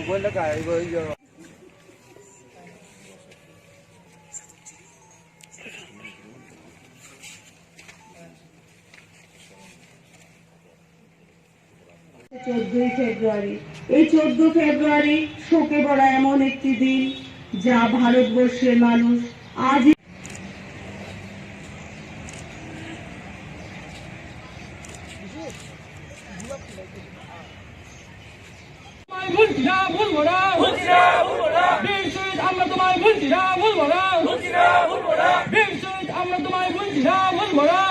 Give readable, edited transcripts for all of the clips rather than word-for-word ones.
quên đã cài bây giờ 14 ফেব্রুয়ারি এই 14 ফেব্রুয়ারি শোকে ভরা এমন একটি দিন যা ভারতবর্ষের মানুষ আজ আমরা তোমায় ভুলছি না ভুলবো না আমরা তোমায় ভুলছি না ভুলবো না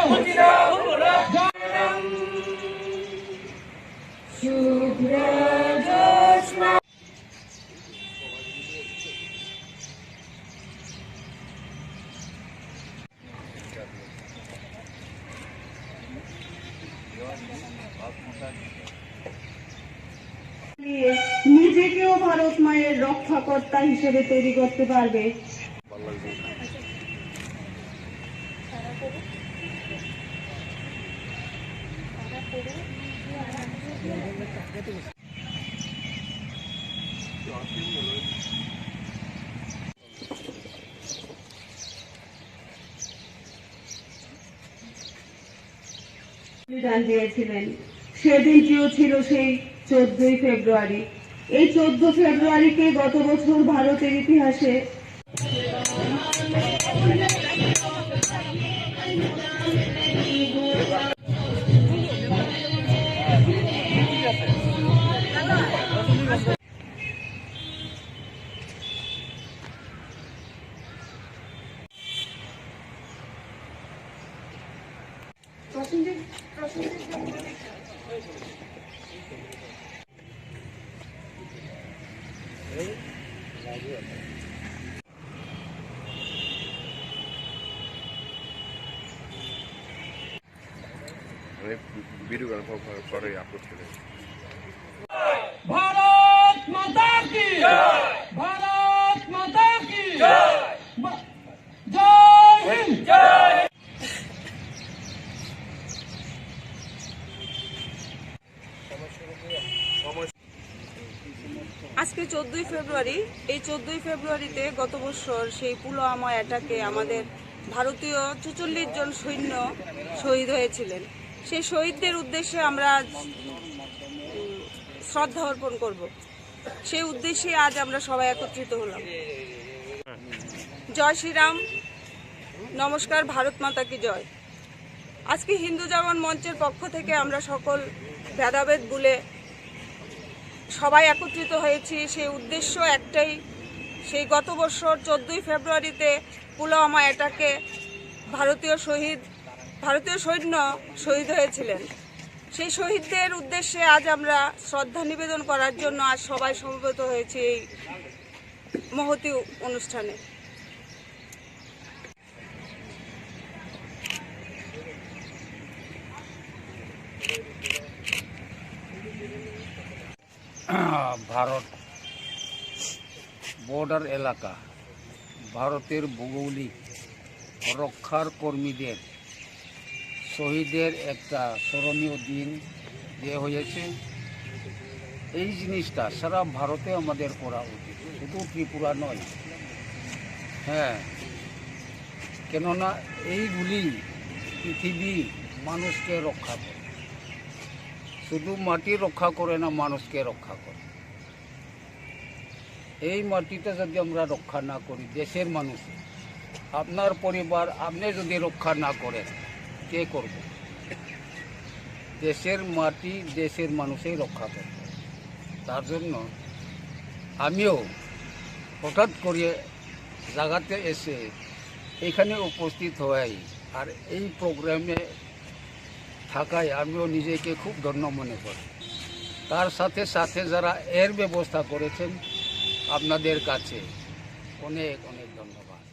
নিজেকেও ভারত মায়ের রক্ষাকর্তা হিসেবে তৈরি করতে পারবে। দিয়েছিলেন সেদিনটিও ছিল সেই 14 ফেব্রুয়ারি। এই 14 ফেব্রুয়ারিকে গত বছর ভারতের ইতিহাসে ভিডিও করে আপলোড করে ভারত মাতা কি ভারত মাতা কি জয় হিন্দ জয় আজকে 14 ফেব্রুয়ারি। এই 14 ফেব্রুয়ারিতে গত বছর সেই পুলওয়ামা অ্যাটাকে আমাদের ভারতীয় 44 জন সৈন্য শহীদ হয়েছিলেন। সেই শহীদদের উদ্দেশ্যে আমরা শ্রদ্ধা অর্পণ করব। সেই উদ্দেশ্যে আজ আমরা সবাই একত্রিত হলাম। জয় শ্রীরাম, নমস্কার, ভারত মাতা কি জয়। আজকে হিন্দু জাগরণ মঞ্চের পক্ষ থেকে আমরা সকল ভেদাভেদ ভুলে সবাই একত্রিত হয়েছি। সেই উদ্দেশ্য একটাই, সেই গত বছর 14 ফেব্রুয়ারিতে পুলওয়ামা অ্যাটাকে ভারতীয় সৈন্য শহীদ হয়েছিলেন। সেই শহীদদের উদ্দেশ্যে আজ আমরা শ্রদ্ধা নিবেদন করার জন্য আজ সবাই সমবেত হয়েছি এই মহতী অনুষ্ঠানে। ভারত বর্ডার এলাকা, ভারতের ভৌগোলিক রক্ষার কর্মীদের শহীদের একটা স্মরণীয় দিন যে হয়েছে, এই জিনিসটা সারা ভারতে আমাদের করা উচিত, শুধু ত্রিপুরা নয়। হ্যাঁ, কেননা এইগুলি পৃথিবী মানুষকে রক্ষা করে, শুধু মাটি রক্ষা করে না, মানুষকে রক্ষা করে। এই মাটিটা যদি আমরা রক্ষা না করি, দেশের মানুষ, আপনার পরিবার আপনি যদি রক্ষা না করেন, কে করবে? দেশের মাটি দেশের মানুষই রক্ষা করবে। তার জন্য আমিও হঠাৎ করে জায়গাতে এসে এখানে উপস্থিত হই, আর এই প্রোগ্রামে থাকায় আমিও নিজেকে খুব ধন্য মনে করি। তার সাথে সাথে যারা এর ব্যবস্থা করেছেন, আপনাদের কাছে অনেক অনেক ধন্যবাদ।